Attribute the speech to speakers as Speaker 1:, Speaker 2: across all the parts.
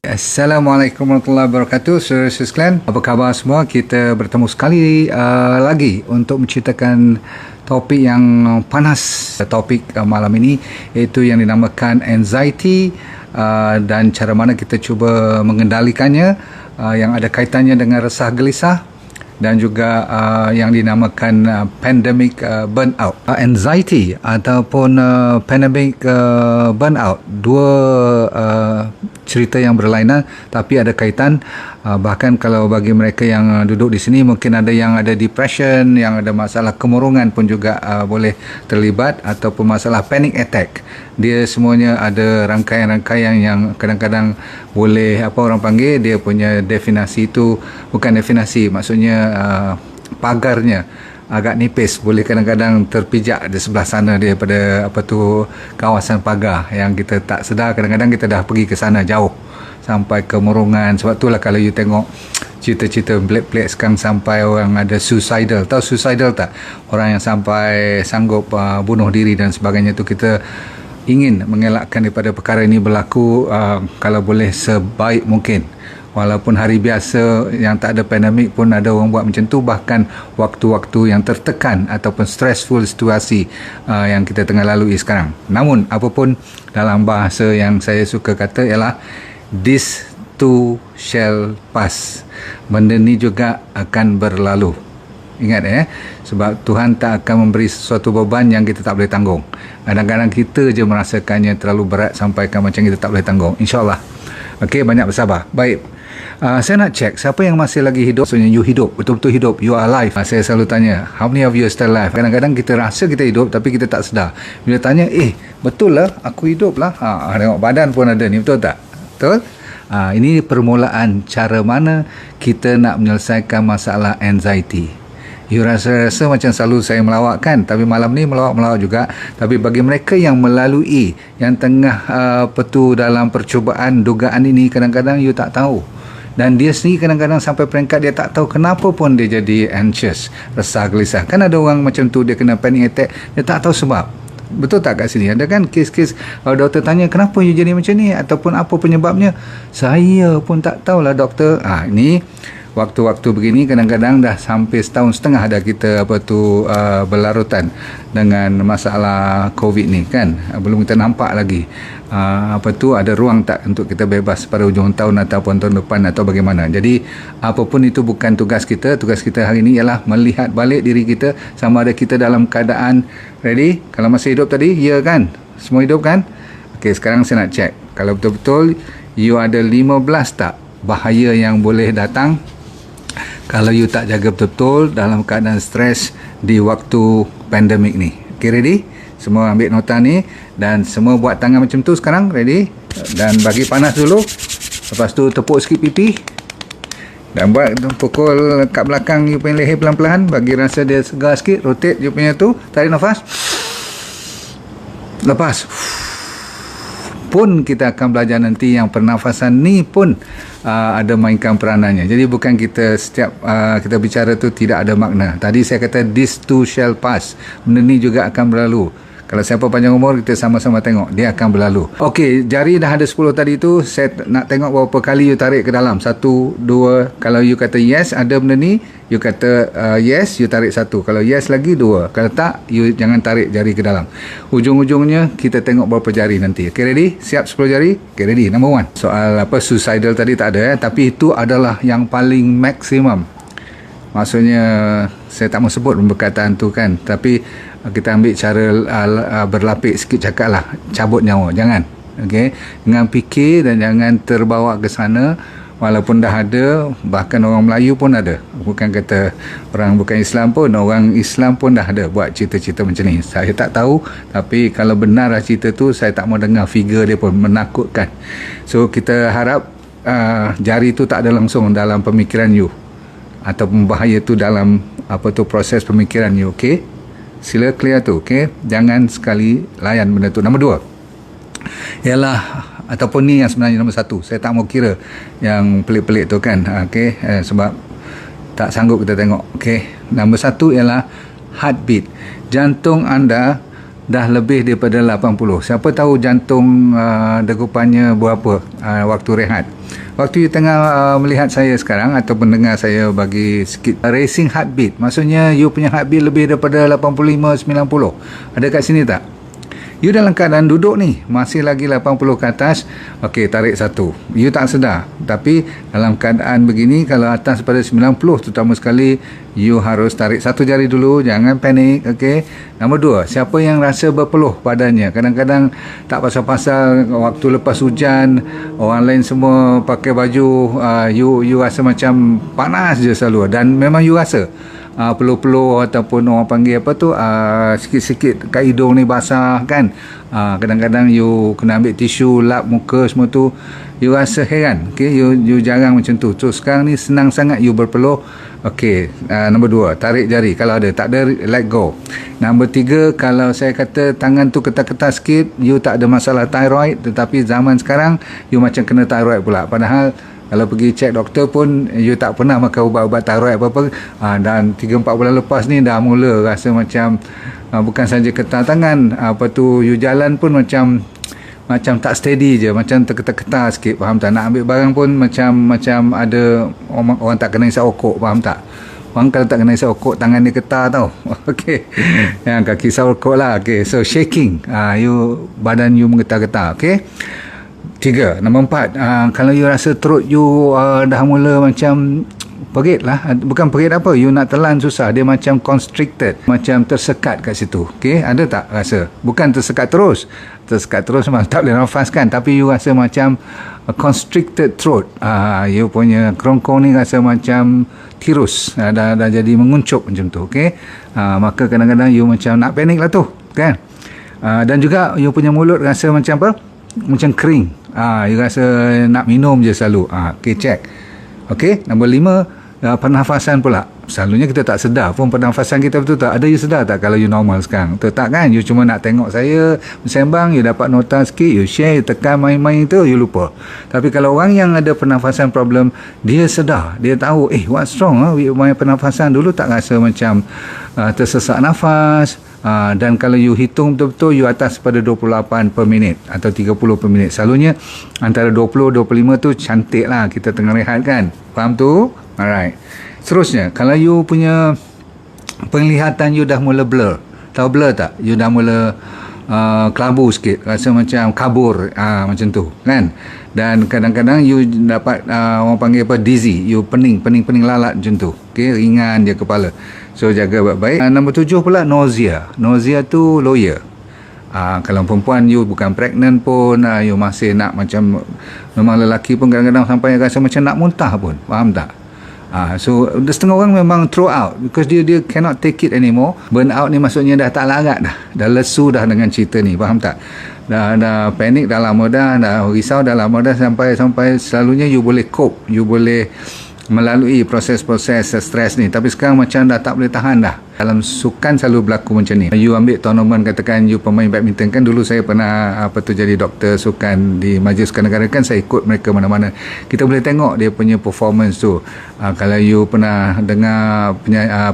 Speaker 1: Assalamualaikum warahmatullahi wabarakatuh. Saudara sekalian, apa khabar semua? Kita bertemu sekali lagi untuk menceritakan topik yang panas. Topik malam ini iaitu yang dinamakan anxiety dan cara mana kita cuba mengendalikannya, yang ada kaitannya dengan resah gelisah dan juga yang dinamakan pandemic burnout. Anxiety ataupun pandemic burnout, dua cerita yang berlainan tapi ada kaitan. Bahkan kalau bagi mereka yang duduk di sini, mungkin ada yang ada depression, yang ada masalah kemurungan pun juga boleh terlibat, ataupun masalah panic attack. Dia semuanya ada rangkaian-rangkaian yang kadang-kadang boleh, apa orang panggil, dia punya definisi itu bukan definisi, maksudnya pagarnya agak nipis, boleh kadang-kadang terpijak di sebelah sana daripada kawasan pagar yang kita tak sedar. Kadang-kadang kita dah pergi ke sana jauh sampai kemurungan. Sebab itulah kalau you tengok cerita-cerita pelik-pelik sekarang, sampai orang ada suicidal. Tahu suicidal tak? Orang yang sampai sanggup bunuh diri dan sebagainya. Tu kita ingin mengelakkan daripada perkara ini berlaku kalau boleh sebaik mungkin. Walaupun hari biasa yang tak ada pandemik pun ada orang buat macam tu. Bahkan waktu-waktu yang tertekan ataupun stressful situasi yang kita tengah lalui sekarang. Namun apapun, dalam bahasa yang saya suka kata ialah this too shall pass. Benda ni juga akan berlalu. Ingat sebab Tuhan tak akan memberi sesuatu beban yang kita tak boleh tanggung. Kadang-kadang kita je merasakannya terlalu berat sampaikan macam kita tak boleh tanggung. InsyaAllah. Okey, banyak bersabar. Baik. Saya nak cek siapa yang masih lagi hidup. Maksudnya you hidup, betul-betul hidup, you are alive. Saya selalu tanya, how many of you are still alive? Kadang-kadang kita rasa kita hidup tapi kita tak sedar. Bila tanya, betul lah aku hidup lah. Tengok badan pun ada ni, betul tak? Betul? Ini permulaan cara mana kita nak menyelesaikan masalah anxiety. You rasa macam selalu saya melawak kan, tapi malam ni melawak juga. Tapi bagi mereka yang melalui, yang tengah dalam percubaan dugaan ini, kadang-kadang you tak tahu. Dan dia sendiri kadang-kadang sampai peringkat dia tak tahu kenapa pun dia jadi anxious, resah gelisah. Kan ada orang macam tu, dia kena panic attack, dia tak tahu sebab. Betul tak kat sini? Ada kan kes-kes doktor tanya, kenapa you jadi macam ni? Ataupun apa penyebabnya? Saya pun tak tahulah doktor. Ini waktu-waktu begini kadang-kadang dah sampai setahun setengah dah kita berlarutan dengan masalah COVID ni kan. Belum kita nampak lagi ada ruang tak untuk kita bebas pada hujung tahun ataupun tahun depan atau bagaimana. Jadi apapun itu bukan tugas kita. Tugas kita hari ini ialah melihat balik diri kita, sama ada kita dalam keadaan ready. Kalau masih hidup tadi, ya kan? Semua hidup kan? Okey, sekarang saya nak cek kalau betul-betul you ada 15 tak bahaya yang boleh datang kalau you tak jaga betul-betul dalam keadaan stres di waktu pandemik ni. Okay, ready? Semua ambil nota ni dan semua buat tangan macam tu sekarang. Ready? Dan bagi panas dulu. Lepas tu tepuk sikit pipi. Dan buat pukul kat belakang you punya leher pelan-pelan. Bagi rasa dia segar sikit. Rotate you punya tu. Tarik nafas. Lepas. Pun kita akan belajar nanti yang pernafasan ni pun ada mainkan peranannya. Jadi bukan kita setiap kita bicara tu tidak ada makna. Tadi saya kata this too shall pass. Benda ni juga akan berlalu. Kalau siapa panjang umur, kita sama-sama tengok dia akan berlalu. Okey, jari dah ada 10 tadi tu. Saya nak tengok berapa kali you tarik ke dalam. 1, 2. Kalau you kata yes, ada benda ni, you kata yes, you tarik 1. Kalau yes lagi 2. Kalau tak, you jangan tarik jari ke dalam. Ujung-ujungnya kita tengok berapa jari nanti. Okay, ready? Siap 10 jari? Okay, ready. Number 1. Soal suicidal tadi tak ada tapi itu adalah yang paling maksimum. Maksudnya saya tak mau sebut perkataan tu kan, tapi kita ambil cara berlapik sikit cakap lah, cabut nyawa. Jangan, okay? Jangan fikir dan jangan terbawa ke sana. Walaupun dah ada, bahkan orang Melayu pun ada, bukan kata orang bukan Islam pun, orang Islam pun dah ada buat cerita-cerita macam ni. Saya tak tahu, tapi kalau benar lah cerita tu, saya tak mau dengar figure dia pun, menakutkan. So kita harap jari tu tak ada langsung dalam pemikiran you, ataupun bahaya tu dalam proses pemikiran you. Okay, sila clear tu. Okay, jangan sekali layan benda tu. Nombor 2 ialah, ataupun ni yang sebenarnya nombor 1, saya tak mau kira yang pelik-pelik tu kan. Okay, sebab tak sanggup kita tengok. Okay, nombor 1 ialah heartbeat. Jantung anda dah lebih daripada 80. Siapa tahu jantung degupannya berapa waktu rehat. Waktu you tengah melihat saya sekarang ataupun dengar saya bagi sikit racing heartbeat, maksudnya you punya heartbeat lebih daripada 85-90. Ada kat sini tak? You dalam keadaan duduk ni, masih lagi 80 ke atas, okey, tarik satu. You tak sedar. Tapi dalam keadaan begini, kalau atas pada 90, terutama sekali, you harus tarik satu jari dulu, jangan panik, okey. Nombor dua, siapa yang rasa berpeluh badannya? Kadang-kadang tak pasal-pasal, waktu lepas hujan, orang lain semua pakai baju, you rasa macam panas je selalu. Dan memang you rasa peluh-peluh ataupun orang panggil apa tu, sikit-sikit kat hidung ni basah kan. Kadang-kadang you kena ambil tisu, lap muka semua tu, you rasa heran. Okay, you jarang macam tu. So sekarang ni senang sangat you berpeluh. Okey, nombor dua, tarik jari. Kalau ada, tak ada, let go. Nombor tiga, kalau saya kata tangan tu ketat-ketat sikit, you tak ada masalah thyroid, tetapi zaman sekarang you macam kena thyroid pula. Padahal kalau pergi cek doktor pun you tak pernah makan ubat-ubat thyroid apa-apa, dan 3-4 bulan lepas ni dah mula rasa macam bukan saja ketat tangan, you jalan pun macam tak steady je, macam terketar-ketar sikit, faham tak? Nak ambil barang pun macam ada orang tak kena isap okok, faham tak? Orang kalau tak kena isap okok, tangan dia ketar tau. Okey, yang kaki isap okok lah. Okey, so shaking, badan you menggetar-getar. Okey, 3. Nombor 4, kalau you rasa throat you dah mula macam perit lah, bukan perit apa, you nak telan susah, dia macam constricted, macam tersekat kat situ. Okey, ada tak rasa? Bukan tersekat terus memang tak boleh nafas kan, tapi you rasa macam constricted throat, you punya kerongkong ni rasa macam tirus, dah jadi menguncup macam tu. Okey, maka kadang-kadang you macam nak panik lah tu kan. Dan juga you punya mulut rasa macam apa, macam kering, you rasa nak minum je selalu. Okey, check. Okey, nombor 5, pernafasan pula. Selalunya kita tak sedar pun pernafasan kita betul tak. Ada you sedar tak kalau you normal sekarang? Betul tak kan? You cuma nak tengok saya bersembang, you dapat nota sikit, you share, you tekan main-main tu, you lupa. Tapi kalau orang yang ada pernafasan problem, dia sedar, dia tahu, what's wrong with my pernafasan. Dulu tak rasa macam tersesak nafas. Dan kalau you hitung betul-betul, you atas pada 28 per minit atau 30 per minit. Selalunya antara 20-25 tu cantik lah kita tengah rehat kan. Faham tu? Alright. Seterusnya, kalau you punya penglihatan you dah mula blur. Tahu blur tak? You dah mula kelabu sikit, rasa macam kabur, macam tu kan. Dan kadang-kadang you dapat orang panggil apa, dizzy, you pening lalat macam tu. Okay, ringan je kepala. So jaga baik-baik. Nombor 7 pula, nausea tu loya. Kalau perempuan you bukan pregnant pun, you masih nak macam, memang lelaki pun kadang-kadang sampai rasa macam nak muntah pun, faham tak? So setengah orang memang throw out because dia cannot take it anymore. Burn out ni maksudnya dah tak larat dah lesu dah dengan cerita ni, faham tak? Dah panik dah lama dah risau dah lama dah, sampai selalunya you boleh cope, you boleh melalui proses-proses stres ni, tapi sekarang macam dah tak boleh tahan dah. Dalam sukan selalu berlaku macam ni. You ambil tournament, katakan you pemain badminton kan, dulu saya pernah jadi doktor sukan di Majlis Sukan Negara kan, saya ikut mereka mana-mana. Kita boleh tengok dia punya performance tu. Kalau you pernah dengar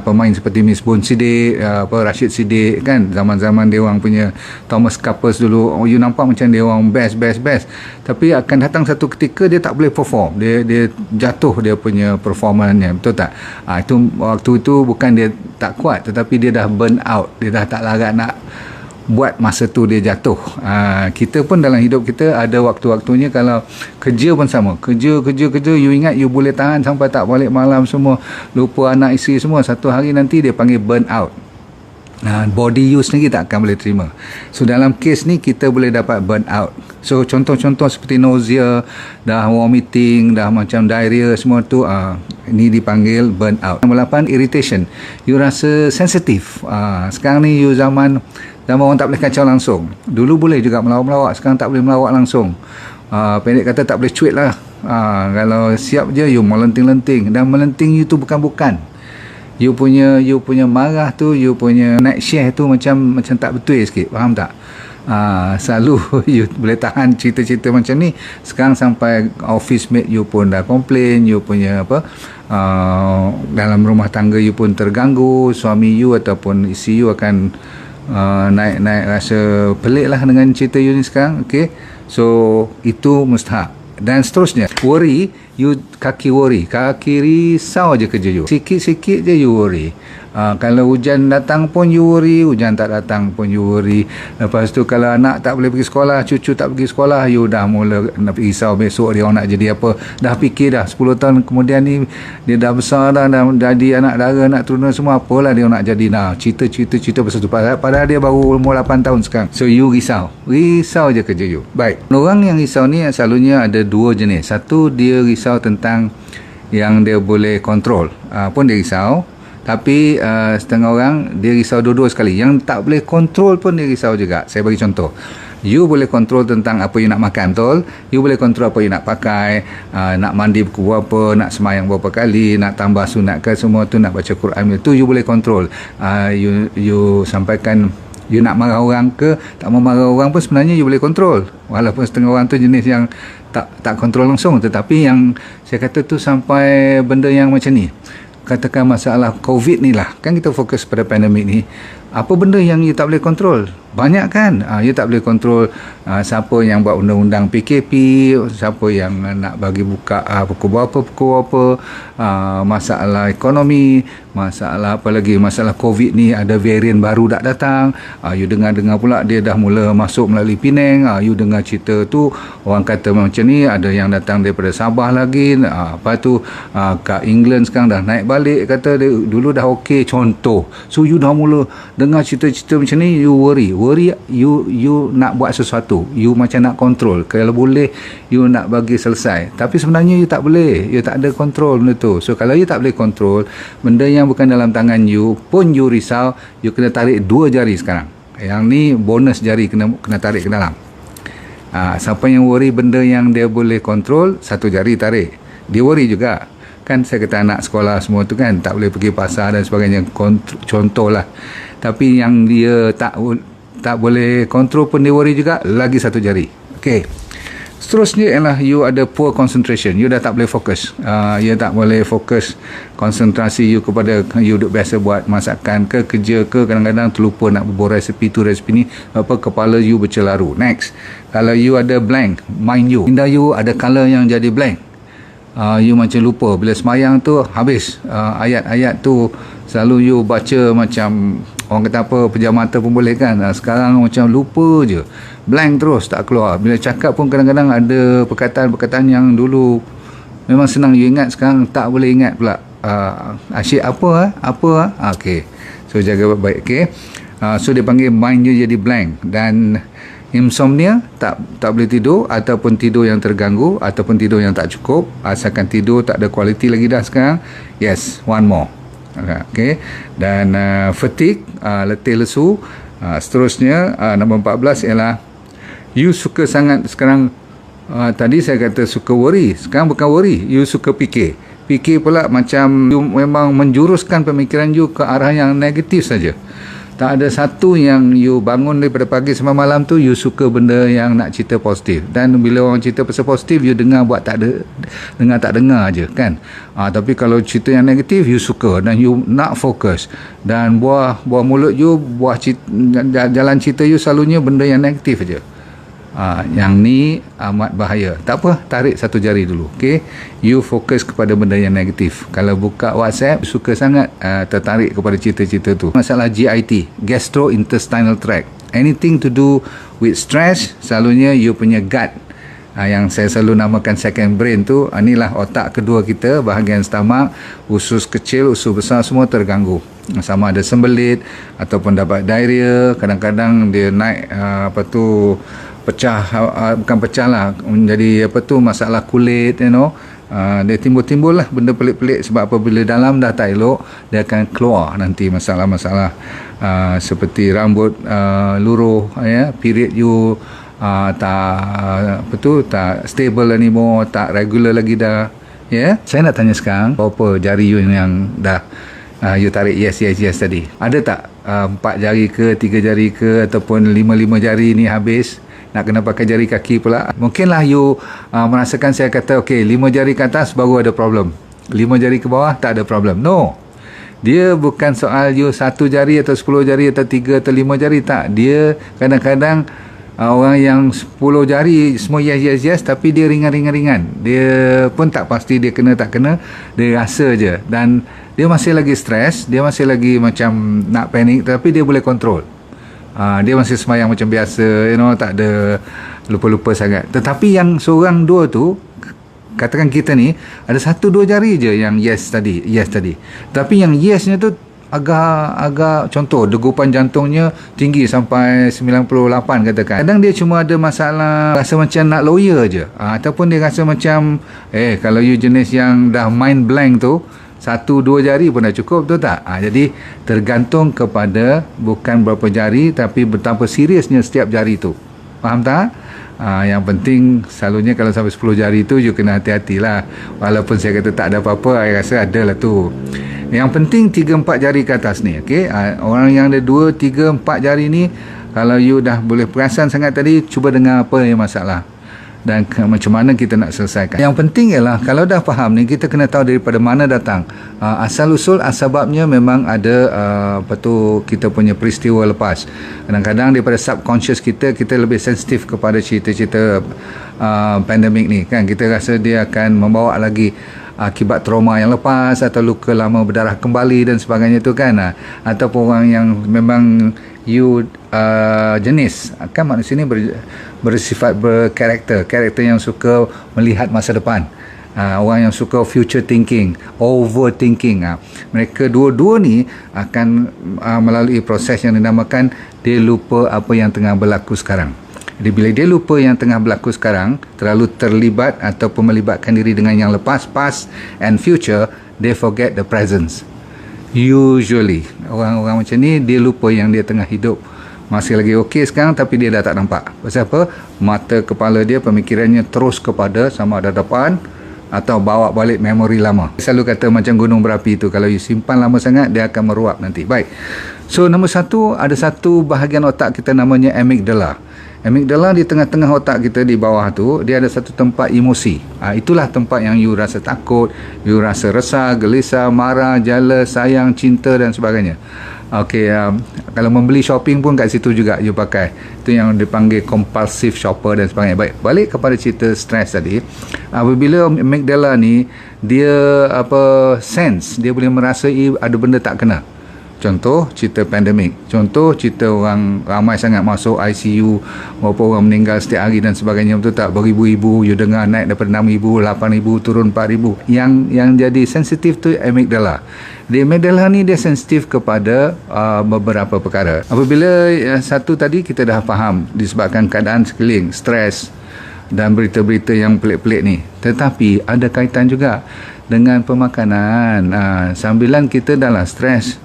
Speaker 1: pemain seperti Miss Bon Sidik, Rashid Sidik kan, zaman-zaman dia orang punya Thomas Couples dulu, you nampak macam dia orang best. Tapi akan datang satu ketika dia tak boleh perform, dia jatuh dia punya performanya, betul tak? Itu waktu itu bukan dia tak kuat, tetapi dia dah burn out, dia dah tak larat nak buat masa tu, dia jatuh. Kita pun dalam hidup kita ada waktu-waktunya, kalau kerja pun sama, kerja you ingat you boleh tahan sampai tak balik malam semua, lupa anak isteri semua, satu hari nanti dia panggil burn out. Body you sendiri tak akan boleh terima. So dalam kes ni kita boleh dapat burn out. So contoh-contoh seperti nausea, dah vomiting, dah macam diarrhea semua tu, ini dipanggil burn out. Nombor 8, irritation. You rasa sensitif. Sekarang ni you zaman orang tak boleh kacau langsung. Dulu boleh juga melawak-melawak, sekarang tak boleh melawak langsung. Pendek kata tak boleh cuit lah. Kalau siap je you melenting-lenting, dan melenting you tu bukan-bukan. You punya marah tu, you punya naik share tu macam tak betul sikit, faham tak? Selalu you boleh tahan cerita-cerita macam ni. Sekarang sampai office mate you pun dah komplain, you punya dalam rumah tangga you pun terganggu, suami you ataupun isteri you akan naik rasa pelik lah dengan cerita you ni sekarang. Okay, so itu mustahak. Dan seterusnya, worry, you kaki risau je kerja you. Sikit-sikit je you worry. Kalau hujan datang pun you worry, hujan tak datang pun you worry. Lepas tu kalau anak tak boleh pergi sekolah, cucu tak pergi sekolah, you dah mula nak risau besok dia orang nak jadi apa. Dah fikir dah 10 tahun kemudian ni dia dah besar dah jadi anak dara, nak turun semua, apalah dia nak jadi. Cerita pasal tu, padahal dia baru umur 8 tahun sekarang. So you risau je kerja you. Baik, orang yang risau ni selalunya ada dua jenis. Satu, dia risau tentang yang dia boleh kontrol, pun dia risau. Tapi setengah orang dia risau dua-dua sekali. Yang tak boleh kontrol pun dia risau juga. Saya bagi contoh. You boleh kontrol tentang apa you nak makan, betul? You boleh kontrol apa you nak pakai, nak mandi pukul berapa, nak semayang berapa kali, nak tambah sunat ke, semua tu, nak baca Quran, tu you boleh kontrol. You sampaikan you nak marah orang ke, tak mau marah orang pun sebenarnya you boleh kontrol. Walaupun setengah orang tu jenis yang tak kontrol langsung. Tetapi yang saya kata tu sampai benda yang macam ni, katakan masalah COVID ni lah, kan kita fokus pada pandemik ni. Apa benda yang you tak boleh kontrol? Banyak kan? You tak boleh kontrol siapa yang buat undang-undang PKP, siapa yang nak bagi buka pukul berapa, masalah ekonomi, masalah apa lagi, masalah COVID ni, ada varian baru dah datang. You dengar pula dia dah mula masuk melalui Penang. You dengar cerita tu, orang kata macam ni, ada yang datang daripada Sabah lagi, apa tu, kat England sekarang dah naik balik, kata dia, dulu dah okey, contoh. So you dah mula dengar cerita-cerita macam ni, you worry, you nak buat sesuatu, you macam nak kontrol, kalau boleh you nak bagi selesai, tapi sebenarnya you tak boleh, you tak ada kontrol benda tu. So kalau you tak boleh kontrol benda yang bukan dalam tangan you pun you risau, you kena tarik 2 jari sekarang. Yang ni bonus jari kena tarik ke dalam. Siapa yang worry benda yang dia boleh kontrol, 1 jari tarik. Dia worry juga kan. Saya kata anak sekolah semua tu kan tak boleh pergi pasar dan sebagainya, contoh lah. Tapi yang dia tak boleh kontrol pun dia worry juga, lagi 1 jari. Okay, seterusnya ialah you ada poor concentration. You dah tak boleh fokus. You tak boleh fokus konsentrasi you kepada you duk biasa buat masakan ke, kerja ke, kadang-kadang terlupa nak berbual resepi tu resepi ni, apa, kepala you bercelaru. Next, kalau you ada blank mind you, minda you ada colour yang jadi blank, you macam lupa. Bila semayang tu habis, ayat-ayat tu selalu you baca macam orang kata apa, pejam mata pun boleh kan. Sekarang macam lupa je, blank terus, tak keluar. Bila cakap pun kadang-kadang ada perkataan-perkataan yang dulu memang senang you ingat, sekarang tak boleh ingat pula. Asyik apa. Okay, so jaga baik-baik. Okay, so dia panggil mind you jadi blank. Dan insomnia, tak boleh tidur, ataupun tidur yang terganggu, ataupun tidur yang tak cukup. Asalkan tidur tak ada kualiti lagi dah sekarang. Yes, one more. Okay. Dan fatigue, letih lesu. Seterusnya, nombor 14 ialah you suka sangat sekarang. Tadi saya kata suka worry, sekarang bukan worry, you suka fikir pula, macam you memang menjuruskan pemikiran you ke arah yang negatif saja. Tak ada satu yang you bangun daripada pagi sampai malam tu you suka benda yang nak cerita positif. Dan bila orang cerita pasal positif, you dengar buat tak dengar je kan. Tapi kalau cerita yang negatif, you suka dan you nak fokus. Dan buah mulut you, jalan cerita you selalunya benda yang negatif aja. Yang ni amat bahaya. Tak apa, tarik 1 jari dulu. Okay, you fokus kepada benda yang negatif. Kalau buka WhatsApp, suka sangat tertarik kepada cerita-cerita tu. Masalah GIT, gastrointestinal tract, anything to do with stress, selalunya you punya gut, yang saya selalu namakan second brain tu, inilah otak kedua kita, bahagian stomach, usus kecil, usus besar semua terganggu. Sama ada sembelit ataupun dapat diarrhea. Kadang-kadang dia naik pecah, bukan pecah lah, menjadi masalah kulit, dia timbul lah benda pelik-pelik. Sebab apabila dalam dah tak elok, dia akan keluar nanti masalah-masalah seperti rambut luruh, period you tak stable anymore, tak regular lagi dah. Saya nak tanya sekarang, berapa jari you yang dah you tarik yes tadi? Ada tak 4 jari ke, 3 jari ke, ataupun 5 jari ni habis, nak kena pakai jari kaki pula? Mungkinlah you merasakan saya kata, okay, 5 jari ke atas baru ada problem, 5 jari ke bawah tak ada problem. No, Dia bukan soal you 1 jari atau 10 jari atau 3 atau 5 jari, tak. Dia kadang-kadang orang yang 10 jari semua yes, tapi dia ringan. Dia pun tak pasti dia kena tak kena, dia rasa je. Dan dia masih lagi stres, dia masih lagi macam nak panik, tapi dia boleh kontrol. Dia masih sembahyang macam biasa, tak ada lupa-lupa sangat. Tetapi yang seorang dua tu, katakan kita ni ada 1-2 jari je yang yes tadi. Tapi yang yesnya tu agak contoh degupan jantungnya tinggi sampai 98 katakan. Kadang dia cuma ada masalah rasa macam nak lawyer je, ataupun dia rasa macam kalau you jenis yang dah mind blank tu, 1-2 jari pun dah cukup, betul tak? Jadi tergantung kepada bukan berapa jari, tapi betapa seriusnya setiap jari tu. Faham tak? Yang penting selalunya kalau sampai 10 jari tu you kena hati-hatilah. Walaupun saya kata tak ada apa-apa, saya rasa ada lah tu. Yang penting 3-4 jari ke atas ni, okey? Orang yang ada 2, 3, 4 jari ni, kalau you dah boleh perasan sangat tadi, cuba dengar apa yang masalah dan macam mana kita nak selesaikan. Yang penting ialah kalau dah faham ni, kita kena tahu daripada mana datang. Asal-usul, asbabnya memang ada kita punya peristiwa lepas. Kadang-kadang daripada subconscious kita lebih sensitif kepada cerita-cerita pandemik ni kan. Kita rasa dia akan membawa lagi akibat trauma yang lepas atau luka lama berdarah kembali dan sebagainya tu kan. Ataupun orang yang memang jenis kan manusia ni bersifat karakter yang suka melihat masa depan, orang yang suka future thinking, overthinking. Mereka dua-dua ni akan melalui proses yang dinamakan dia lupa apa yang tengah berlaku sekarang. Jadi bila dia lupa yang tengah berlaku sekarang, terlalu terlibat ataupun melibatkan diri dengan yang lepas, past and future, they forget the presence. Usually orang-orang macam ni dia lupa yang dia tengah hidup. Masih lagi okey sekarang, tapi dia dah tak nampak. Pasal apa? Mata kepala dia, pemikirannya terus kepada sama ada depan atau bawa balik memori lama. Selalu kata macam gunung berapi tu, kalau you simpan lama sangat, dia akan meruap nanti. Baik. So nombor 1, ada satu bahagian otak kita namanya amygdala. Amygdala di tengah-tengah otak kita, di bawah tu, dia ada satu tempat emosi. Itulah tempat yang you rasa takut, you rasa resah, gelisah, marah, jala, sayang, cinta dan sebagainya. Okey, kalau membeli shopping pun kat situ juga you pakai. Itu yang dipanggil compulsive shopper dan sebagainya. Baik, balik kepada cerita stres tadi. Apabila amygdala ni dia sense, dia boleh merasai ada benda tak kena. Contoh cerita pandemik, contoh cerita orang ramai sangat masuk ICU, berapa orang meninggal setiap hari dan sebagainya, betul tak? Beribu-ibu you dengar naik daripada 6,000, 8,000 turun 4,000. Yang jadi sensitif tu amygdala. Di amygdala ni dia sensitif kepada beberapa perkara. Apabila satu tadi kita dah faham disebabkan keadaan sekeliling, stres dan berita-berita yang pelik-pelik ni. Tetapi ada kaitan juga dengan pemakanan. Sambilan kita dalam stres,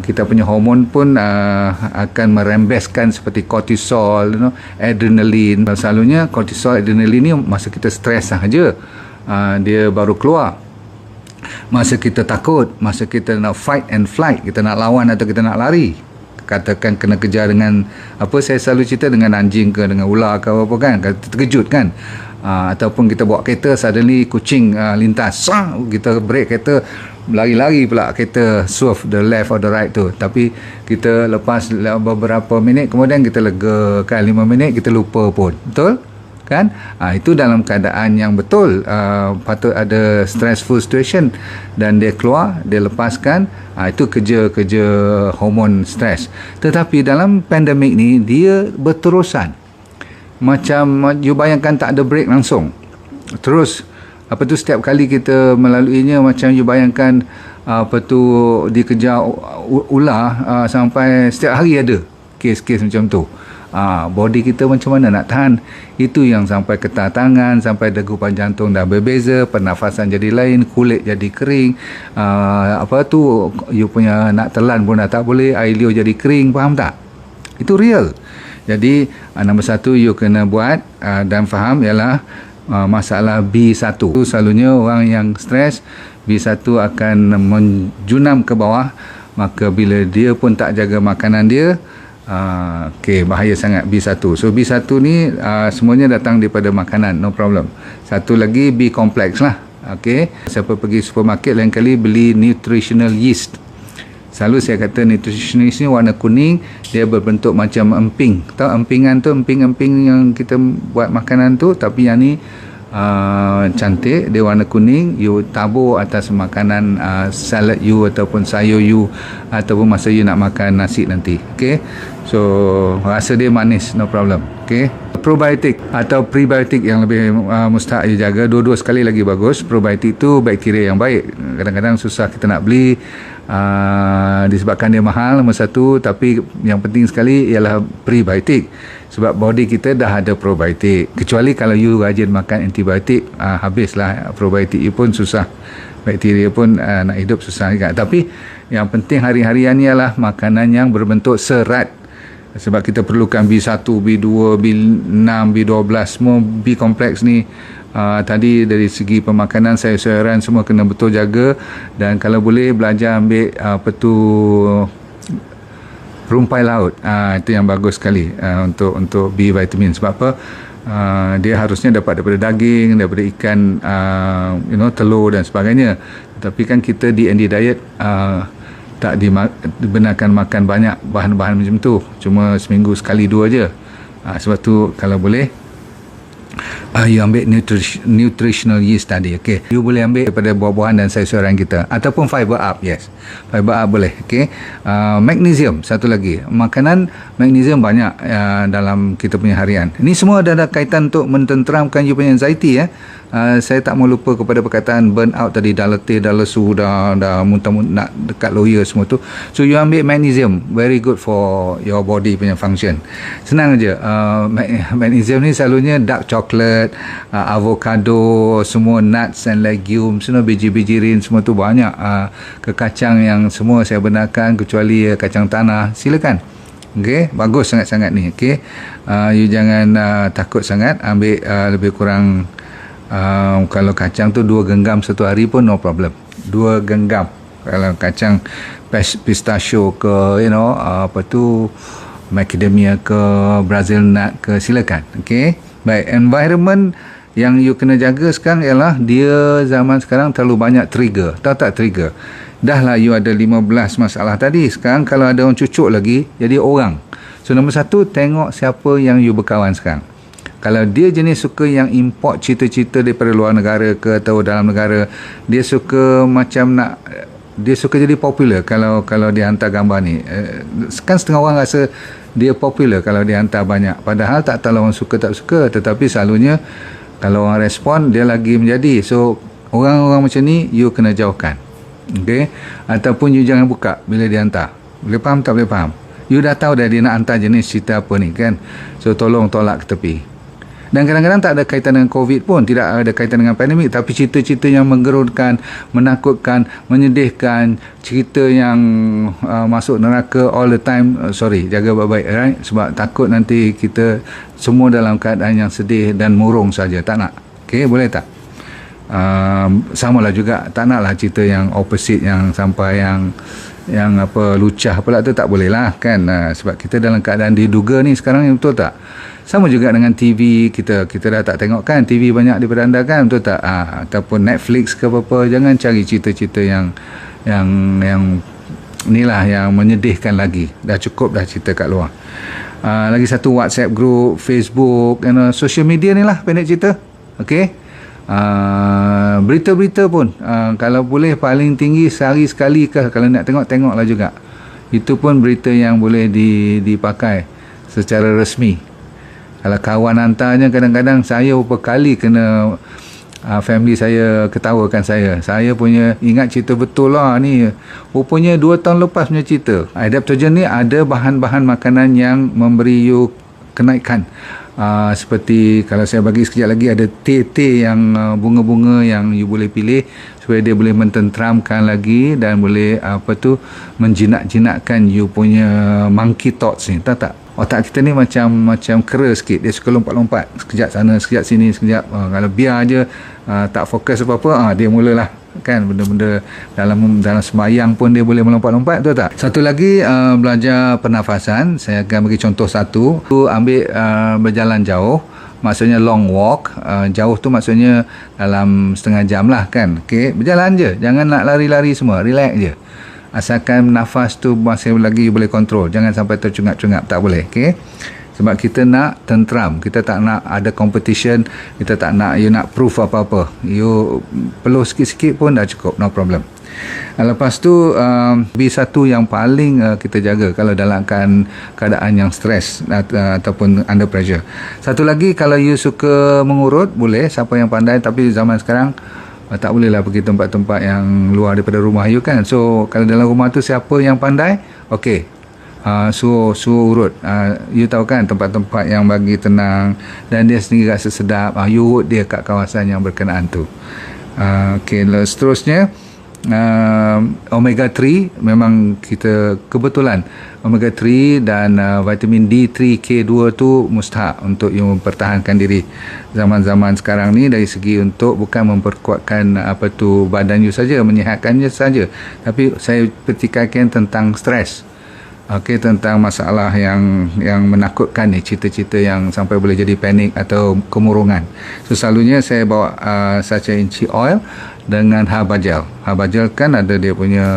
Speaker 1: kita punya hormon pun akan merembeskan seperti kortisol, adrenalin. Selalunya kortisol, adrenalin ni masa kita stres sahaja dia baru keluar. Masa kita takut, masa kita nak fight and flight, kita nak lawan atau kita nak lari, katakan kena kejar dengan saya selalu cerita dengan anjing ke dengan ular ke apa kan, terkejut kan. Ataupun kita bawa kereta, suddenly kucing lintas, kita break kereta, lari-lari pula kereta swerve the left or the right tu. Tapi kita lepas beberapa minit kemudian kita lega kan, 5 minit kita lupa pun, betul kan? Itu dalam keadaan yang betul patut ada stressful situation dan dia keluar, dia lepaskan. Itu kerja hormon stres. Tetapi dalam pandemik ni dia berterusan. Macam you bayangkan tak ada break langsung. Terus setiap kali kita melaluinya, macam you bayangkan dikejar ular, sampai setiap hari ada kes-kes macam tu. Body kita macam mana nak tahan. Itu yang sampai ketah tangan, sampai degupan jantung dah berbeza, pernafasan jadi lain, kulit jadi kering, you punya nak telan pun dah tak boleh, air liur jadi kering. Faham tak? Itu real. Jadi nombor 1 you kena buat dan faham ialah masalah B1. Itu selalunya orang yang stres, B1 akan menjunam ke bawah. Maka bila dia pun tak jaga makanan dia, bahaya sangat B1. So B1 ni semuanya datang daripada makanan, no problem. Satu lagi B complex lah. Okey, siapa pergi supermarket lain kali beli nutritional yeast. Selalu saya kata nutritional yeast ni warna kuning, dia berbentuk macam emping. Tahu empingan tu, emping-emping yang kita buat makanan tu, tapi yang ni cantik, dia warna kuning. You tabur atas makanan salad you ataupun sayur you, ataupun masa you nak makan nasi nanti. Okey, so rasa dia manis, no problem. Okey, probiotik atau prebiotik yang lebih mustahak you jaga. Dua-dua sekali lagi bagus. Probiotik tu bakteria yang baik, kadang-kadang susah kita nak beli disebabkan dia mahal, nombor satu. Tapi yang penting sekali ialah prebiotik, sebab body kita dah ada probiotik. Kecuali kalau you rajin makan antibiotik, habislah probiotik you pun susah, bakteria pun nak hidup susah juga. Tapi yang penting hari-harian ialah makanan yang berbentuk serat, sebab kita perlukan B1, B2, B6, B12, semua B kompleks ni. Tadi dari segi pemakanan, sayur-sayuran semua kena betul jaga. Dan kalau boleh belajar ambil rumpai laut, itu yang bagus sekali untuk B vitamin. Sebab apa? Dia harusnya dapat daripada daging, daripada ikan, telur dan sebagainya. Tapi kan kita di ND diet tak dibenarkan makan banyak bahan-bahan macam tu, cuma seminggu sekali dua je. Sebab tu kalau boleh you ambil nutritional yeast tadi. Okay, you boleh ambil daripada buah-buahan dan sayur-sayuran kita, ataupun fiber up. Yes, fiber up boleh. Okay, magnesium satu lagi, makanan magnesium banyak dalam kita punya harian. Ini semua ada kaitan untuk mententeramkan you punya anxiety. Saya tak mau lupa kepada perkataan burn out tadi, dah letih, dah lesu, dah muntah-muntah nak dekat lawyer semua tu. So you ambil magnesium, very good for your body punya function. Senang aja. Magnesium ni selalunya dark chocolate, avocado, semua nuts and legumes, biji-bijirin semua tu banyak. Ke kacang yang semua saya benarkan, kecuali kacang tanah, silakan. Okey, bagus sangat-sangat ni. Okey, you jangan takut sangat, ambil lebih kurang kalau kacang tu 2 genggam satu hari pun no problem. 2 genggam. Kalau kacang pistachio ke macadamia ke Brazil nut ke, silakan. Okey, baik. Environment yang you kena jaga sekarang ialah dia zaman sekarang terlalu banyak trigger. Tahu tak trigger? Dah lah you ada 15 masalah tadi, sekarang kalau ada orang cucuk lagi jadi orang. So nombor satu, tengok siapa yang you berkawan sekarang. Kalau dia jenis suka yang import cerita-cerita daripada luar negara ke atau dalam negara, dia suka dia suka jadi popular kalau dia hantar gambar ni. Kan setengah orang rasa dia popular kalau dia hantar banyak, padahal tak tahu orang suka tak suka, tetapi selalunya kalau orang respon dia lagi menjadi. So orang-orang macam ni you kena jauhkan. Okey, ataupun you jangan buka bila dia hantar. Boleh faham tak boleh faham? You dah tahu dah dia nak hantar jenis cerita apa ni kan. So tolong tolak ke tepi. Dan kadang-kadang tak ada kaitan dengan COVID pun, tidak ada kaitan dengan pandemik, tapi cerita-cerita yang menggerunkan, menakutkan, menyedihkan, cerita yang masuk neraka all the time. Sorry, jaga baik-baik, right? Sebab takut nanti kita semua dalam keadaan yang sedih dan murung saja. Tak nak. Okey, boleh tak? Samalah juga, tak naklah cerita yang opposite, yang sampai yang lucah pula tu, tak boleh lah kan. Sebab kita dalam keadaan diduga ni sekarang, betul tak? Sama juga dengan TV, kita dah tak tengok kan TV banyak daripada anda kan, betul tak? Ataupun Netflix ke apa-apa, jangan cari cerita-cerita yang inilah yang menyedihkan lagi. Dah cukup dah cerita kat luar. Lagi satu, WhatsApp group, Facebook, social media ni lah pendek cerita. Okey, berita-berita pun kalau boleh paling tinggi sehari sekali ke, kalau nak tengoklah juga. Itu pun berita yang boleh dipakai secara resmi. Kalau kawan hantarnya, kadang-kadang saya beberapa kali kena family saya ketawakan saya punya ingat cerita betul lah ni, rupanya 2 tahun lepas punya cerita. Adaptogen ni ada bahan-bahan makanan yang memberi you kenaikan. Seperti kalau saya bagi sekejap lagi, ada teh yang bunga-bunga yang you boleh pilih supaya dia boleh mententeramkan lagi dan boleh menjinak-jinakkan you punya monkey thoughts ni. Tahu tak? Otak kita ni macam kera sikit, dia suka lompat-lompat sekejap sana sekejap sini sekejap. Kalau biar je tak fokus apa-apa, dia mulalah kan, benda-benda dalam sembahyang pun dia boleh melompat-lompat, betul tak? Satu lagi, belajar pernafasan. Saya akan bagi contoh satu. Ambil berjalan jauh, maksudnya long walk. Jauh tu maksudnya dalam setengah jam lah kan. Okey, berjalan je, jangan nak lari-lari semua, relax je. Asalkan nafas tu masih lagi boleh kontrol, jangan sampai tercungap-cungap, tak boleh. Okey, sebab kita nak tenteram, kita tak nak ada competition, kita tak nak you nak proof apa-apa. You perlu sikit-sikit pun dah cukup, no problem. Lepas tu B1 yang paling kita jaga kalau dalam keadaan yang stres ataupun under pressure. Satu lagi, kalau you suka mengurut, boleh, siapa yang pandai, tapi zaman sekarang tak boleh lah pergi tempat-tempat yang luar daripada rumah you kan. So kalau dalam rumah tu siapa yang pandai, okey, suruh urut. You tahu kan tempat-tempat yang bagi tenang dan dia sendiri rasa sedap, you urut dia kat kawasan yang berkenaan tu. Okey, seterusnya omega 3, memang kita kebetulan omega 3 dan vitamin D3, K2 tu mustahak untuk you mempertahankan diri zaman-zaman sekarang ni, dari segi untuk bukan memperkuatkan badan you saja, menyihatkannya saja, tapi saya pertikaikan tentang stres. Okey, tentang masalah yang menakutkan ni, cerita-cerita yang sampai boleh jadi panik atau kemurungan. So selalunya saya bawa sachet inchi oil dengan herba gel. Herba gel kan ada dia punya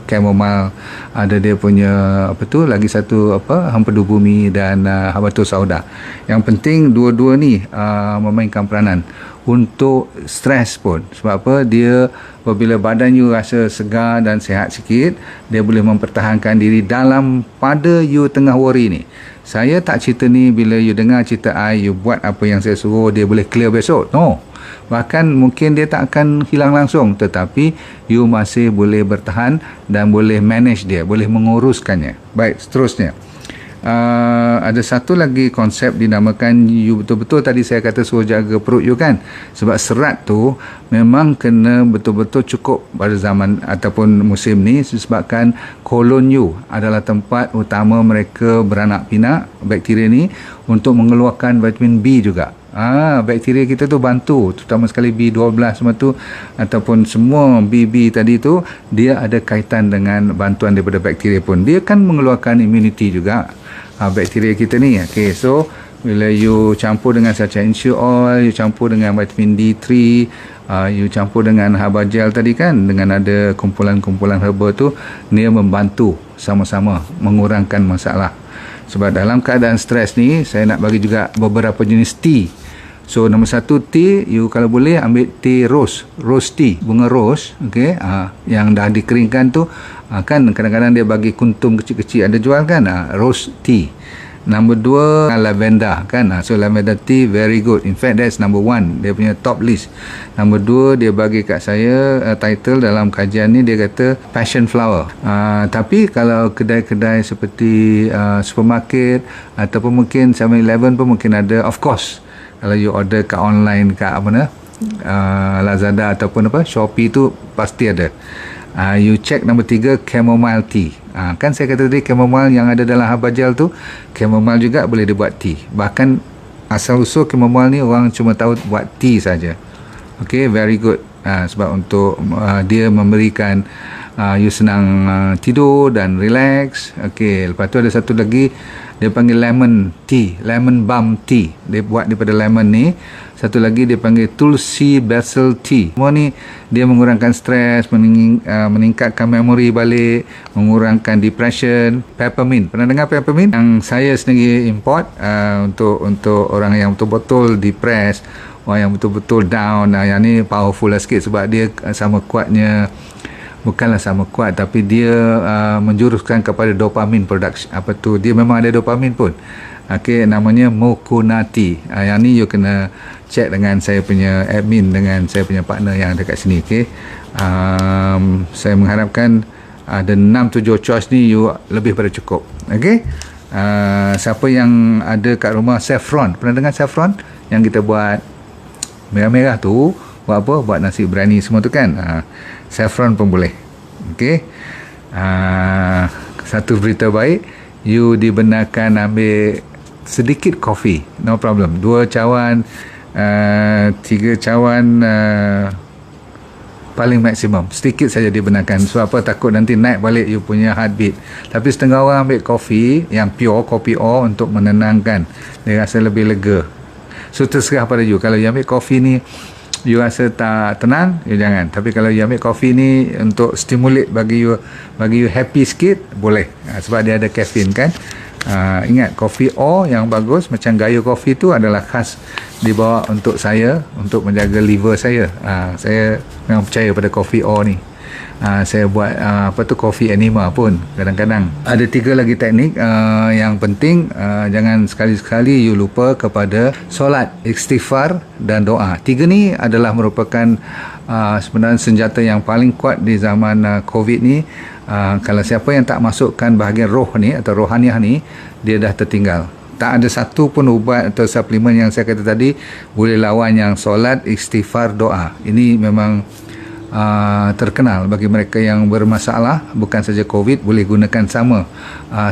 Speaker 1: chamomile, ada dia punya lagi satu hempedu bumi dan habatus sauda. Yang penting dua-dua ni memainkan peranan untuk stres pun. Sebab apa? Dia apabila badan you rasa segar dan sihat sikit, dia boleh mempertahankan diri dalam pada you tengah worry ni. Saya tak cerita ni bila you dengar cerita you buat apa yang saya suruh, dia boleh clear besok. No. Bahkan mungkin dia tak akan hilang langsung, tetapi you masih boleh bertahan dan boleh manage dia, boleh menguruskannya. Baik, seterusnya. Ada satu lagi konsep dinamakan, you betul-betul tadi saya kata suruh jaga perut you kan, sebab serat tu memang kena betul-betul cukup pada zaman ataupun musim ni, disebabkan kolon you adalah tempat utama mereka beranak pinak, bakteria ni, untuk mengeluarkan vitamin B juga. Bakteria kita tu bantu, terutama sekali B12 semua tu, ataupun semua BB tadi tu, dia ada kaitan dengan bantuan daripada bakteria pun. Dia kan mengeluarkan immunity juga, bakteria kita ni. Okay, so bila you campur dengan sachet inchi oil, you campur dengan vitamin D3, you campur dengan herba gel tadi kan, dengan ada kumpulan-kumpulan herba tu, dia membantu sama-sama mengurangkan masalah. Sebab dalam keadaan stres ni, saya nak bagi juga beberapa jenis tea. So nombor satu, tea, you kalau boleh ambil tea rose tea, bunga rose, okay, yang dah dikeringkan tu, kan kadang-kadang dia bagi kuntum kecil-kecil, ada jual kan, rose tea. Nombor 2, lavender kan. So lavender tea very good. In fact that's number 1, dia punya top list. Nombor 2, dia bagi kat saya title dalam kajian ni, dia kata passion flower. Tapi kalau kedai-kedai seperti supermarket ataupun mungkin 7-Eleven pun mungkin ada, of course. Kalau you order kat online, kat Lazada ataupun Shopee tu pasti ada. You check nombor 3, chamomile tea. Kan saya kata tadi chamomile yang ada dalam herba gel tu, chamomile juga boleh dibuat tea. Bahkan asal usul chamomile ni orang cuma tahu buat tea saja. Okay, very good. Sebab untuk dia memberikan you senang tidur dan relax. Okay, lepas tu ada satu lagi, dia panggil lemon tea, lemon balm tea. Dia buat daripada lemon ni. Satu lagi dia panggil tulsi basil tea. Semua ni dia mengurangkan stres, meningkatkan memori balik, mengurangkan depression. Peppermint, pernah dengar peppermint? Yang saya sendiri import untuk orang yang betul-betul depressed, orang yang betul-betul down. Yang ni powerful lah sikit sebab dia sama kuatnya, bukanlah sama kuat, tapi dia menjuruskan kepada dopamine production. Dia memang ada dopamine pun. Okay, namanya Mokunati. Yang ni you kena check dengan saya punya admin, dengan saya punya partner yang ada kat sini. Okay, saya mengharapkan ada 6-7 choice ni you lebih pada cukup. Okay, siapa yang ada kat rumah saffron, pernah dengar saffron yang kita buat merah-merah tu, buat apa? Buat nasi biryani semua tu kan. Saffron pun boleh. Okay, satu berita baik, you dibenarkan ambil sedikit kopi, no problem. 2 cawan, 3 cawan paling maksimum. Sedikit saja dibenarkan. Sebab apa? Takut nanti naik balik you punya heartbeat. Tapi setengah orang ambil kopi yang pure, kopi O, untuk menenangkan. Dia rasa lebih lega. So terserah pada you. Kalau you ambil kopi ni you rasa tak tenang, you jangan. Tapi kalau you ambil kopi ni untuk stimulate bagi you happy sikit, boleh. Sebab dia ada caffeine kan. Ingat, kopi O yang bagus macam gaya kopi tu adalah khas dibawa untuk saya, untuk menjaga liver saya. Saya memang percaya pada kopi O ni. Saya buat kopi enema pun kadang-kadang. Ada 3 lagi teknik yang penting. Jangan sekali-sekali you lupa kepada solat, istighfar dan doa. 3 ni adalah merupakan sebenarnya senjata yang paling kuat di zaman COVID ni. Kalau siapa yang tak masukkan bahagian roh ni atau rohaniah ni, dia dah tertinggal. Tak ada satu pun ubat atau suplemen yang saya kata tadi boleh lawan yang solat, istighfar, doa. Ini memang terkenal bagi mereka yang bermasalah, bukan saja COVID, boleh gunakan sama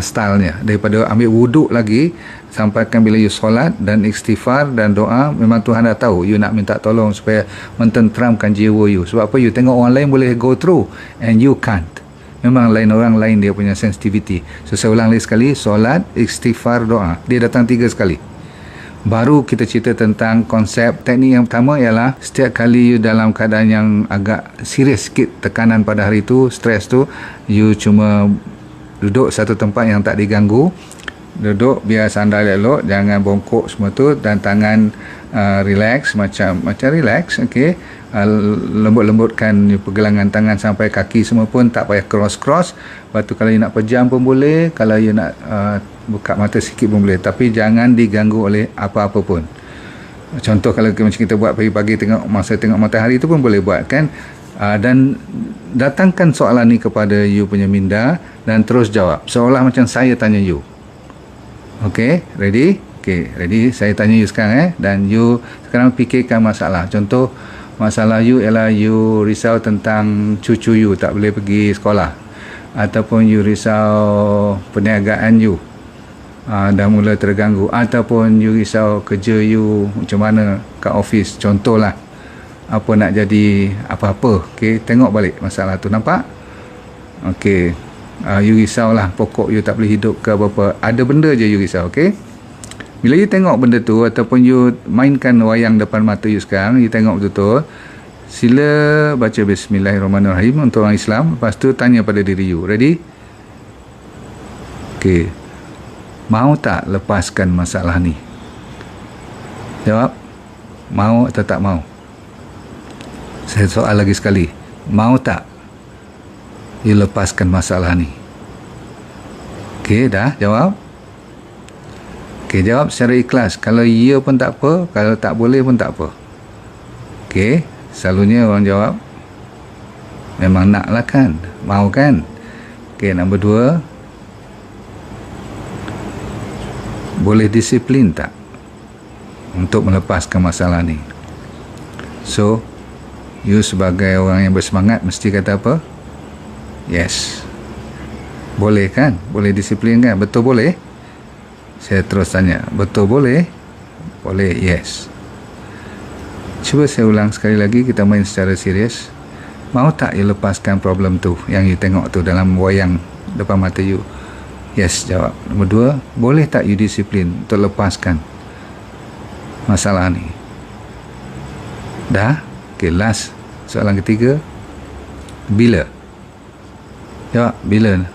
Speaker 1: stylenya. Daripada ambil wuduk lagi, sampaikan bila you solat dan istighfar dan doa, memang Tuhan dah tahu you nak minta tolong supaya mententeramkan jiwa you. Sebab apa? You tengok orang lain boleh go through and you can't. Memang lain orang lain dia punya sensitivity. So saya ulang lagi sekali, solat, istighfar, doa. Dia datang 3 sekali. Baru kita cerita tentang konsep. Teknik yang pertama ialah setiap kali you dalam keadaan yang agak serius sikit, tekanan pada hari tu, stres tu, you cuma duduk satu tempat yang tak diganggu. Duduk biar sandal elok, jangan bongkok semua tu, dan tangan relax, macam relax, okey. Lembut-lembutkan pergelangan tangan sampai kaki semua pun tak payah cross. Lepas tu kalau you nak pejam pun boleh, kalau you nak buka mata sikit pun boleh, tapi jangan diganggu oleh apa-apa pun. Contoh kalau macam kita buat pagi-pagi tengok matahari tu pun boleh buat kan. Dan datangkan soalan ni kepada you punya minda dan terus jawab seolah macam saya tanya you. Okey, ready? Okey, ready. Saya tanya you sekarang dan you sekarang fikirkan masalah. Contoh masalah you ialah you risau tentang cucu you tak boleh pergi sekolah, ataupun you risau perniagaan you dah mula terganggu, ataupun you risau kerja you macam mana kat office, contohlah apa nak jadi apa-apa. Okey, tengok balik masalah tu, nampak? Okey, you risaulah pokok you tak boleh hidup ke apa-apa, ada benda je you risau. Okey, bila you tengok benda tu ataupun you mainkan wayang depan mata you sekarang, you tengok betul-betul, sila baca Bismillahirrahmanirrahim untuk orang Islam. Lepas tu tanya pada diri you, ready? Okey, mau tak lepaskan masalah ni? Jawab, mau atau tak mau? Saya soal lagi sekali, mau tak you lepaskan masalah ni? Okey, dah jawab? Okey, jawab secara ikhlas. Kalau ya pun tak apa, kalau tak boleh pun tak apa. Okey, selalunya orang jawab memang nak lah kan, mau kan. Okey, nombor 2, boleh disiplin tak untuk melepaskan masalah ni? So, you sebagai orang yang bersemangat mesti kata apa? Yes. Boleh kan? Boleh disiplin kan? Betul boleh? Saya terus tanya, betul boleh? Boleh, yes. Cuba saya ulang sekali lagi, kita main secara serius. Mau tak you lepaskan problem tu yang you tengok tu dalam wayang depan mata you? Yes, jawab. Nombor 2, boleh tak you disiplin untuk lepaskan masalah ni? Dah? Okay, last soalan ketiga, bila? Jawab,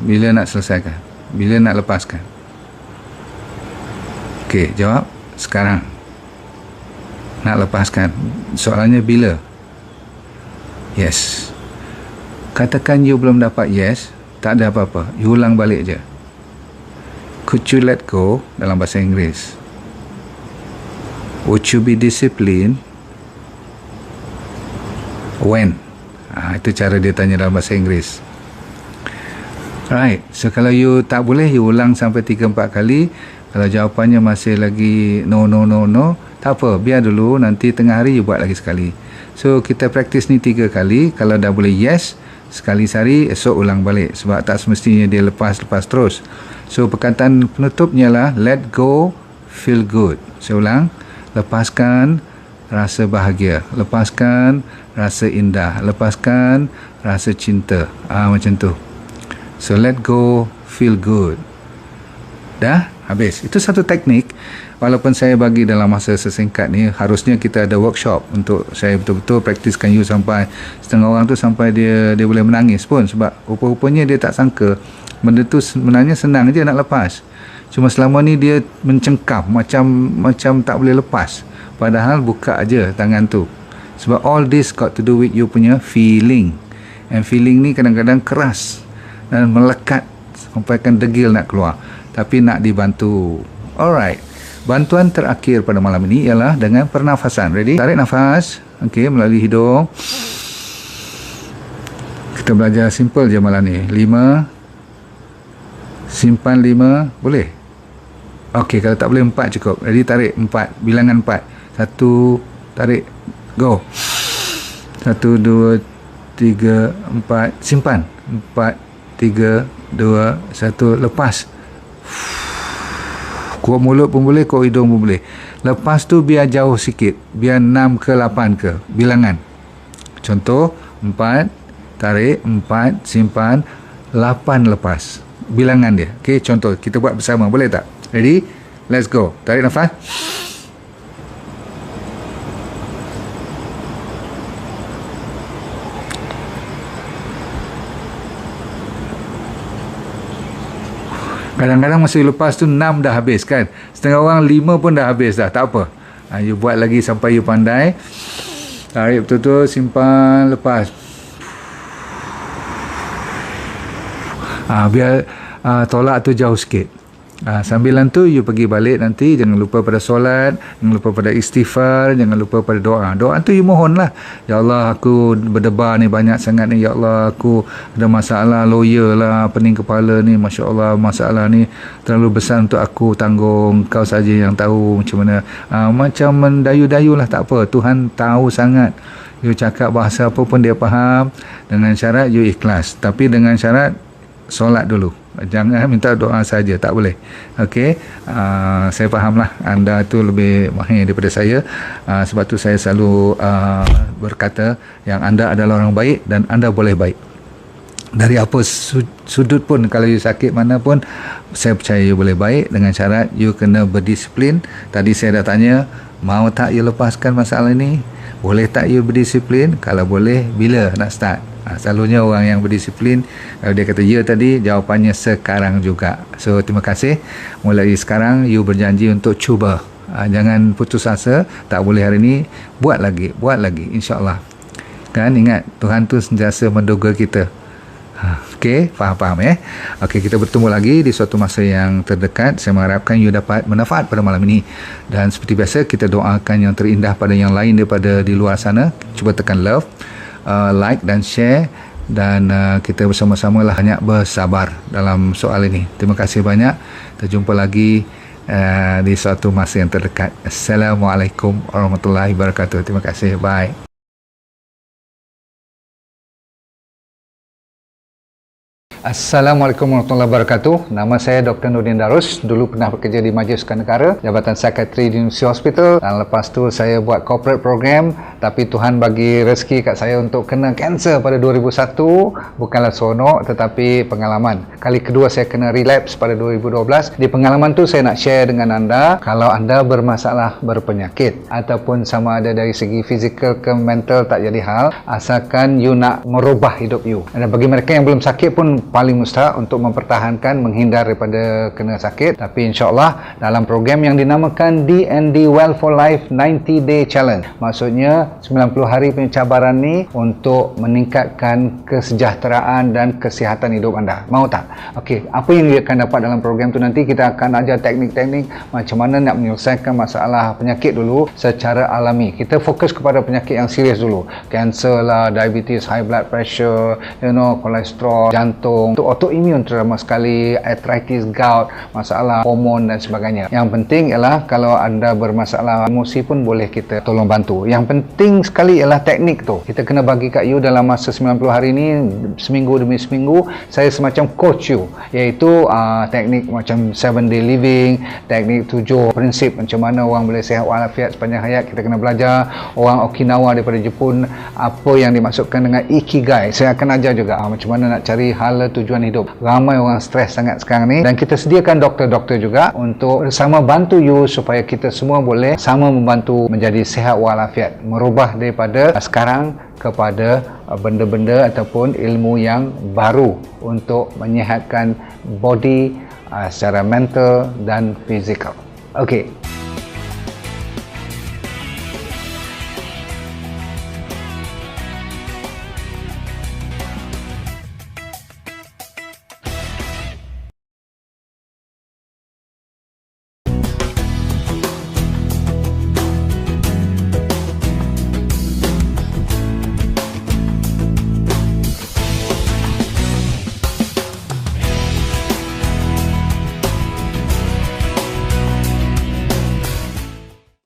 Speaker 1: bila nak selesaikan? Bila nak lepaskan? Okey, jawab sekarang. Nak lepaskan. Soalannya bila? Yes. Katakan you belum dapat yes, tak ada apa-apa. You ulang balik je. Could you let go dalam bahasa Inggeris? Would you be disciplined? When? Itu cara dia tanya dalam bahasa Inggeris. Right. So kalau you tak boleh, you ulang sampai 3-4 kali. Kalau jawapannya masih lagi no, tak apa, biar dulu, nanti tengah hari you buat lagi sekali. So kita praktis ni 3 kali. Kalau dah boleh yes sekali sehari, esok ulang balik, sebab tak semestinya dia lepas terus. So perkataan penutupnya lah let go, feel good. Saya ulang, lepaskan, rasa bahagia. Lepaskan rasa indah. Lepaskan rasa cinta. Macam tu. So let go, feel good. Dah habis. Itu satu teknik. Walaupun saya bagi dalam masa sesingkat ni, harusnya kita ada workshop untuk saya betul-betul praktiskan you sampai setengah orang tu sampai dia boleh menangis pun, sebab rupa-rupanya dia tak sangka benda tu sebenarnya senang je nak lepas. Cuma selama ni dia mencengkam macam tak boleh lepas. Padahal buka aja tangan tu. Sebab all this got to do with you punya feeling. And feeling ni kadang-kadang keras dan melekat sampai kan degil nak keluar. Tapi nak dibantu. Alright. Bantuan terakhir pada malam ini ialah dengan pernafasan. Ready? Tarik nafas. Okey, melalui hidung. Kita belajar simple je malam ni. 5. Simpan 5. Boleh? Okey, kalau tak boleh 4 cukup. Ready? Tarik 4. Bilangan 4. 1. Tarik. Go. 1, 2, 3, 4. Simpan. 4, 3, 2, 1. Lepas. Kuat mulut pun boleh, kuat hidung pun boleh. Lepas tu biar jauh sikit. Biar 6 ke 8 ke. Bilangan. Contoh, 4, tarik, 4, simpan, 8 lepas. Bilangan dia. Okey, contoh. Kita buat bersama. Boleh tak? Ready? Let's go. Tarik nafas. Kadang-kadang masa lepas tu 6 dah habis kan. Setengah orang 5 pun dah habis dah. Tak apa. You buat lagi sampai you pandai. Tarik betul-betul. Simpan. Lepas. Biar tolak tu jauh sikit. Sambilan tu you pergi balik nanti. Jangan lupa pada solat. Jangan lupa pada istighfar. Jangan lupa pada doa. Doa tu you mohon lah. Ya Allah, aku berdebar ni banyak sangat ni. Ya Allah, aku ada masalah lawyer lah, pening kepala ni. Masya Allah, masalah ni terlalu besar untuk aku tanggung. Kau saja yang tahu macam mana. Macam mendayu-dayu lah, tak apa. Tuhan tahu sangat. You cakap bahasa apa pun dia faham. Dengan syarat you ikhlas. Tapi dengan syarat solat dulu. Jangan minta doa saja, tak boleh. Okey, saya fahamlah anda tu lebih mahir daripada saya. Sebab tu saya selalu berkata yang anda adalah orang baik dan anda boleh baik. Dari apa sudut pun, kalau you sakit mana pun, saya percaya you boleh baik, dengan syarat you kena berdisiplin. Tadi saya dah tanya, mau tak you lepaskan masalah ini? Boleh tak you berdisiplin? Kalau boleh, bila nak start? Selalunya orang yang berdisiplin, kalau dia kata ya tadi, jawapannya sekarang juga. So terima kasih. Mulai sekarang you berjanji untuk cuba. Jangan putus asa. Tak boleh hari ni, buat lagi insya-Allah. Kan ingat, Tuhan tu sentiasa menduga kita. Okey, faham Okey, kita bertemu lagi di suatu masa yang terdekat. Saya mengharapkan you dapat manfaat pada malam ini. Dan seperti biasa, kita doakan yang terindah pada yang lain daripada di luar sana. Cuba tekan love, like dan share, dan kita bersama-sama lah banyak bersabar dalam soal ini. Terima kasih banyak. Kita jumpa lagi di suatu masa yang terdekat. Assalamualaikum warahmatullahi wabarakatuh. Terima kasih. Bye. Assalamualaikum warahmatullahi wabarakatuh. Nama saya Dr. Nurdin Darus. Dulu pernah bekerja di Majlis Sukan Negara, Jabatan Psikiatri di University Hospital, dan lepas tu saya buat corporate program. Tapi Tuhan bagi rezeki kat saya untuk kena kanser pada 2001. Bukanlah seronok, tetapi pengalaman. Kali kedua saya kena relapse pada 2012. Di pengalaman tu saya nak share dengan anda, kalau anda bermasalah berpenyakit ataupun sama ada dari segi fizikal ke mental, tak jadi hal, asalkan you nak merubah hidup you. Dan bagi mereka yang belum sakit pun paling mustahak untuk mempertahankan, menghindar daripada kena sakit. Tapi insyaAllah dalam program yang dinamakan DND Well for Life 90 Day Challenge, maksudnya 90 hari punya cabaran ni untuk meningkatkan kesejahteraan dan kesihatan hidup anda. Mau tak? Okey, apa yang dia akan dapat dalam program tu, nanti kita akan ajar teknik-teknik macam mana nak menyelesaikan masalah penyakit dulu secara alami. Kita fokus kepada penyakit yang serius dulu. Kanser lah, diabetes, high blood pressure, kolesterol, jantung, jantung, untuk autoimun terutama sekali, arthritis, gout, masalah hormon dan sebagainya. Yang penting ialah kalau anda bermasalah emosi pun boleh kita tolong bantu. Yang penting sekali ialah teknik tu. Kita kena bagi kat you dalam masa 90 hari ni, seminggu demi seminggu, saya semacam coach you, iaitu teknik macam 7-day living, teknik 7 prinsip macam mana orang boleh sihat walafiat sepanjang hayat. Kita kena belajar. Orang Okinawa daripada Jepun, apa yang dimaksudkan dengan ikigai, saya akan ajar juga macam mana nak cari hala tujuan hidup. Ramai orang stres sangat sekarang ni, dan kita sediakan doktor-doktor juga untuk bersama bantu you supaya kita semua boleh sama membantu menjadi sihat walafiat, merubah daripada sekarang kepada benda-benda ataupun ilmu yang baru untuk menyihatkan body secara mental dan fizikal. Okey.